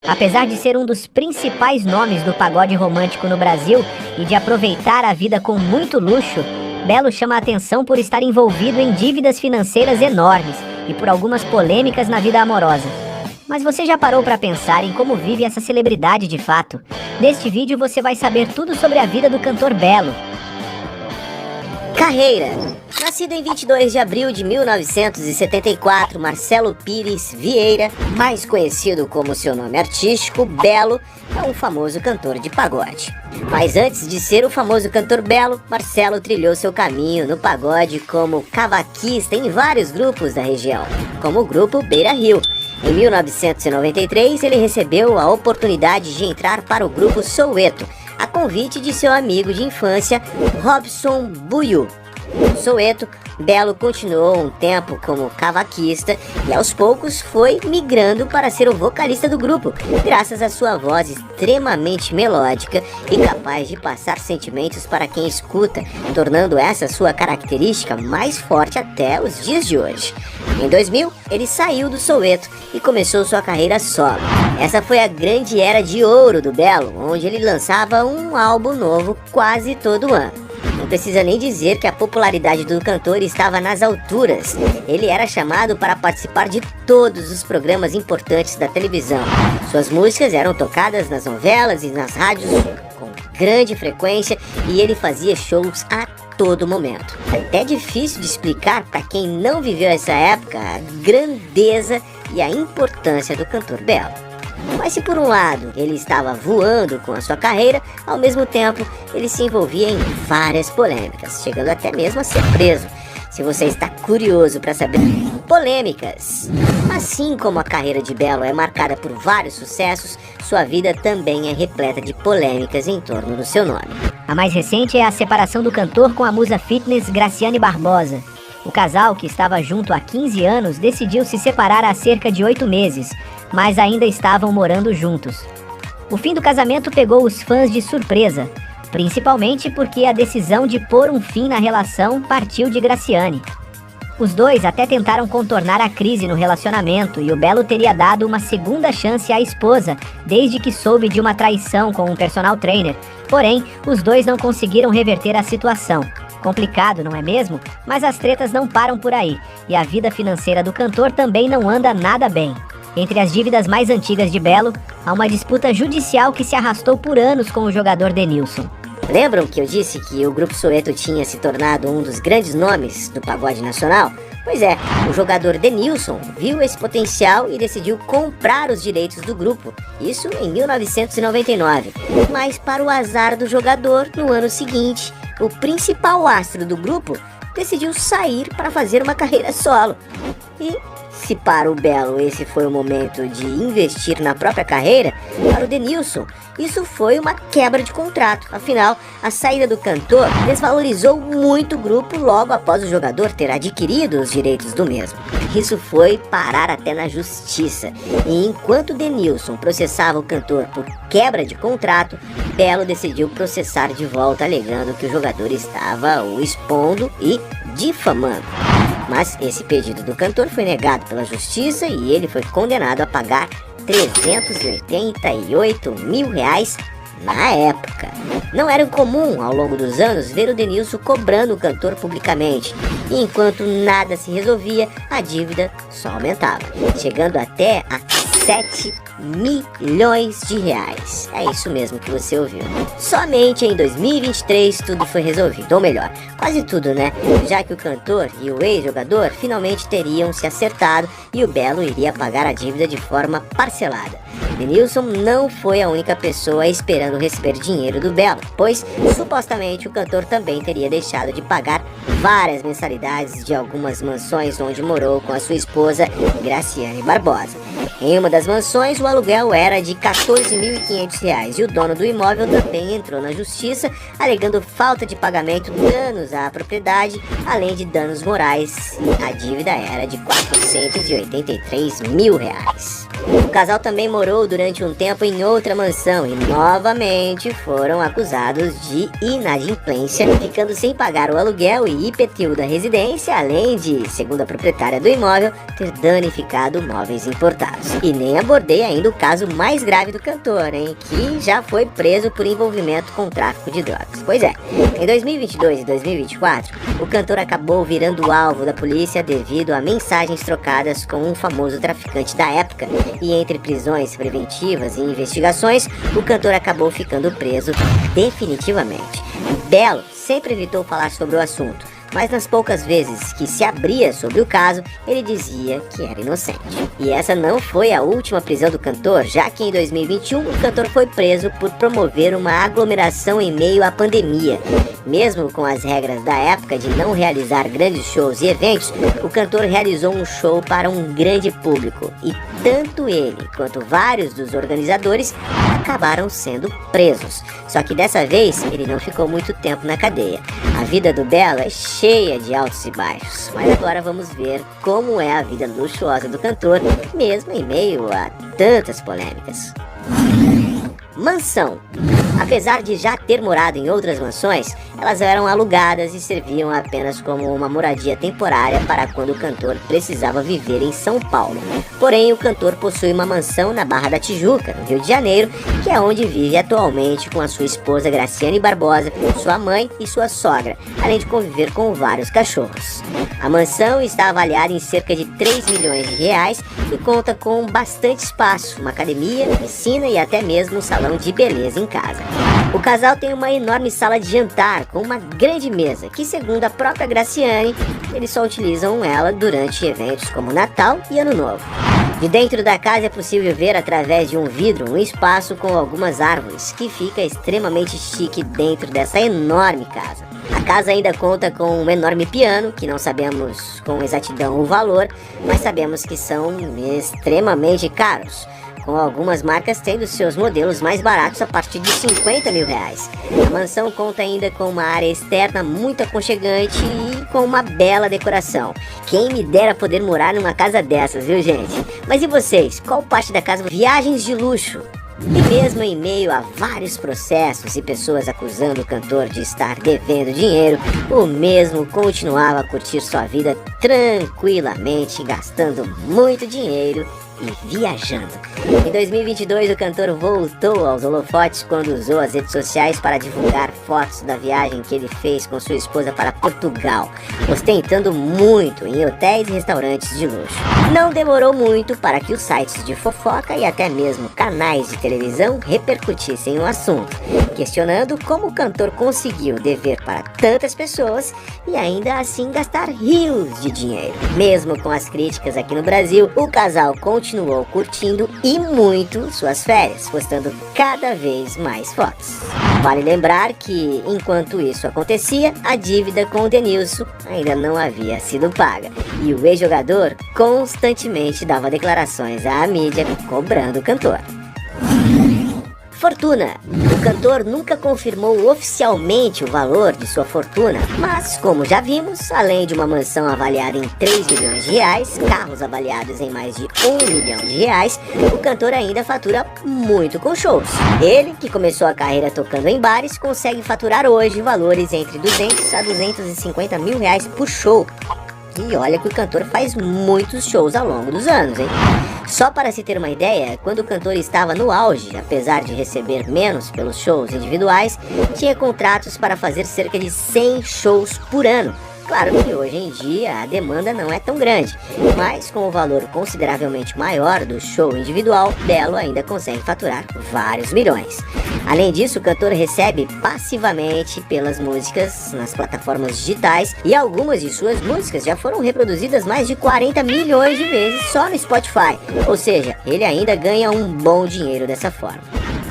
Apesar de ser um dos principais nomes do pagode romântico no Brasil e de aproveitar a vida com muito luxo, Belo chama a atenção por estar envolvido em dívidas financeiras enormes e por algumas polêmicas na vida amorosa. Mas você já parou para pensar em como vive essa celebridade de fato? Neste vídeo você vai saber tudo sobre a vida do cantor Belo. Carreira. Nascido em 22 de abril de 1974, Marcelo Pires Vieira, mais conhecido como seu nome artístico, Belo, é um famoso cantor de pagode. Mas antes de ser o famoso cantor Belo, Marcelo trilhou seu caminho no pagode como cavaquista em vários grupos da região, como o grupo Beira Rio. Em 1993, ele recebeu a oportunidade de entrar para o grupo Soweto, a convite de seu amigo de infância, Robson Buiu. No Soweto, Belo continuou um tempo como cavaquista e aos poucos foi migrando para ser o vocalista do grupo, graças à sua voz extremamente melódica e capaz de passar sentimentos para quem escuta, tornando essa sua característica mais forte até os dias de hoje. Em 2000, ele saiu do Soweto e começou sua carreira solo. Essa foi a grande era de ouro do Belo, onde ele lançava um álbum novo quase todo ano. Não precisa nem dizer que a popularidade do cantor estava nas alturas. Ele era chamado para participar de todos os programas importantes da televisão. Suas músicas eram tocadas nas novelas e nas rádios com grande frequência e ele fazia shows a todo momento. É até difícil de explicar para quem não viveu essa época a grandeza e a importância do cantor Belo. Mas se por um lado ele estava voando com a sua carreira, ao mesmo tempo ele se envolvia em várias polêmicas, chegando até mesmo a ser preso. Se você está curioso para saber polêmicas, assim como a carreira de Belo é marcada por vários sucessos, sua vida também é repleta de polêmicas em torno do seu nome. A mais recente é a separação do cantor com a musa fitness Graciane Barbosa. O casal, que estava junto há 15 anos, decidiu se separar há cerca de 8 meses, mas ainda estavam morando juntos. O fim do casamento pegou os fãs de surpresa, principalmente porque a decisão de pôr um fim na relação partiu de Graciane. Os dois até tentaram contornar a crise no relacionamento e o Belo teria dado uma segunda chance à esposa, desde que soube de uma traição com um personal trainer. Porém, os dois não conseguiram reverter a situação. Complicado, não é mesmo? Mas as tretas não param por aí, e a vida financeira do cantor também não anda nada bem. Entre as dívidas mais antigas de Belo, há uma disputa judicial que se arrastou por anos com o jogador Denilson. Lembram que eu disse que o grupo Soweto tinha se tornado um dos grandes nomes do pagode nacional? Pois é, o jogador Denilson viu esse potencial e decidiu comprar os direitos do grupo, isso em 1999. Mas para o azar do jogador, no ano seguinte, o principal astro do grupo decidiu sair para fazer uma carreira solo. E se para o Belo esse foi o momento de investir na própria carreira, para o Denilson isso foi uma quebra de contrato. Afinal, a saída do cantor desvalorizou muito o grupo logo após o jogador ter adquirido os direitos do mesmo. Isso foi parar até na justiça. E enquanto Denilson processava o cantor por quebra de contrato, Belo decidiu processar de volta, alegando que o jogador estava o expondo e difamando. Mas esse pedido do cantor foi negado pela justiça e ele foi condenado a pagar R$388 mil na época. Não era comum ao longo dos anos ver o Denilson cobrando o cantor publicamente, e enquanto nada se resolvia, a dívida só aumentava, chegando até a 7 milhões de reais. É isso mesmo que você ouviu. Somente em 2023 tudo foi resolvido, ou melhor, quase tudo, né? Já que o cantor e o ex-jogador finalmente teriam se acertado e o Belo iria pagar a dívida de forma parcelada. Denilson não foi a única pessoa esperando receber dinheiro do Belo, pois supostamente o cantor também teria deixado de pagar várias mensalidades de algumas mansões onde morou com a sua esposa Graciane Barbosa. Em uma das mansões, o aluguel era de R$14.500 e o dono do imóvel também entrou na justiça, alegando falta de pagamento, danos à propriedade, além de danos morais. A dívida era de R$483 mil. O casal também morou durante um tempo em outra mansão e novamente foram acusados de inadimplência, ficando sem pagar o aluguel e IPTU da residência, além de, segundo a proprietária do imóvel, ter danificado móveis importados. E nem abordei ainda o caso mais grave do cantor, hein, que já foi preso por envolvimento com tráfico de drogas. Pois é, em 2022 e 2024, o cantor acabou virando alvo da polícia devido a mensagens trocadas com um famoso traficante da época, e entre prisões preventivas e investigações, o cantor acabou ficando preso definitivamente. Belo sempre evitou falar sobre o assunto, mas nas poucas vezes que se abria sobre o caso, ele dizia que era inocente. E essa não foi a última prisão do cantor, já que em 2021 o cantor foi preso por promover uma aglomeração em meio à pandemia. Mesmo com as regras da época de não realizar grandes shows e eventos, o cantor realizou um show para um grande público, e tanto ele quanto vários dos organizadores acabaram sendo presos. Só que dessa vez ele não ficou muito tempo na cadeia. A vida do Belo é cheia de altos e baixos, mas agora vamos ver como é a vida luxuosa do cantor, mesmo em meio a tantas polêmicas. Mansão. Apesar de já ter morado em outras mansões, elas eram alugadas e serviam apenas como uma moradia temporária para quando o cantor precisava viver em São Paulo. Porém, o cantor possui uma mansão na Barra da Tijuca, no Rio de Janeiro, que é onde vive atualmente com a sua esposa Graciane Barbosa, sua mãe e sua sogra, além de conviver com vários cachorros. A mansão está avaliada em cerca de 3 milhões de reais e conta com bastante espaço, uma academia, piscina e até mesmo um salão de beleza em casa. O casal tem uma enorme sala de jantar com uma grande mesa, que segundo a própria Graciane, eles só utilizam ela durante eventos como Natal e Ano Novo. De dentro da casa é possível ver através de um vidro um espaço com algumas árvores, que fica extremamente chique dentro dessa enorme casa. A casa ainda conta com um enorme piano, que não sabemos com exatidão o valor, mas sabemos que são extremamente caros, com algumas marcas tendo seus modelos mais baratos a partir de 50 mil reais. A mansão conta ainda com uma área externa muito aconchegante e com uma bela decoração. Quem me dera poder morar numa casa dessas, viu gente? Mas e vocês? Qual parte da casa viagens de luxo? E mesmo em meio a vários processos e pessoas acusando o cantor de estar devendo dinheiro, o mesmo continuava a curtir sua vida tranquilamente, gastando muito dinheiro e viajando. Em 2022, o cantor voltou aos holofotes quando usou as redes sociais para divulgar fotos da viagem que ele fez com sua esposa para Portugal, ostentando muito em hotéis e restaurantes de luxo. Não demorou muito para que os sites de fofoca e até mesmo canais de televisão repercutissem o assunto, questionando como o cantor conseguiu dever para tantas pessoas e ainda assim gastar rios de dinheiro. Mesmo com as críticas aqui no Brasil, o casal continuou curtindo e muito suas férias, postando cada vez mais fotos. Vale lembrar que, enquanto isso acontecia, a dívida com o Denilson ainda não havia sido paga, e o ex-jogador constantemente dava declarações à mídia cobrando o cantor. Fortuna. O cantor nunca confirmou oficialmente o valor de sua fortuna, mas como já vimos, além de uma mansão avaliada em 3 milhões de reais, carros avaliados em mais de 1 milhão de reais, o cantor ainda fatura muito com shows. Ele, que começou a carreira tocando em bares, consegue faturar hoje valores entre 200 a 250 mil reais por show. E olha que o cantor faz muitos shows ao longo dos anos, hein? Só para se ter uma ideia, quando o cantor estava no auge, apesar de receber menos pelos shows individuais, tinha contratos para fazer cerca de 100 shows por ano. Claro que hoje em dia a demanda não é tão grande, mas com o valor consideravelmente maior do show individual, Belo ainda consegue faturar vários milhões. Além disso, o cantor recebe passivamente pelas músicas nas plataformas digitais e algumas de suas músicas já foram reproduzidas mais de 40 milhões de vezes só no Spotify, ou seja, ele ainda ganha um bom dinheiro dessa forma.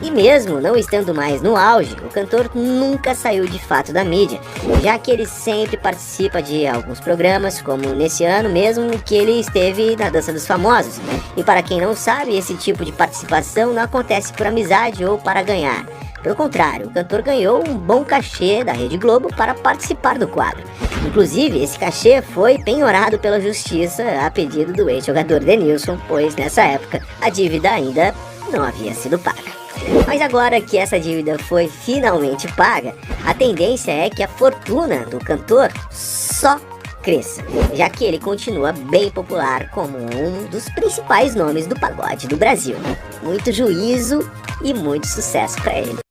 E mesmo não estando mais no auge, o cantor nunca saiu de fato da mídia, já que ele sempre participa de alguns programas, como nesse ano mesmo que ele esteve na Dança dos Famosos. E para quem não sabe, esse tipo de participação não acontece por amizade ou para ganhar. Pelo contrário, o cantor ganhou um bom cachê da Rede Globo para participar do quadro. Inclusive, esse cachê foi penhorado pela justiça a pedido do ex-jogador Denilson, pois nessa época a dívida ainda não havia sido paga. Mas agora que essa dívida foi finalmente paga, a tendência é que a fortuna do cantor só cresça, já que ele continua bem popular como um dos principais nomes do pagode do Brasil. Muito juízo e muito sucesso para ele.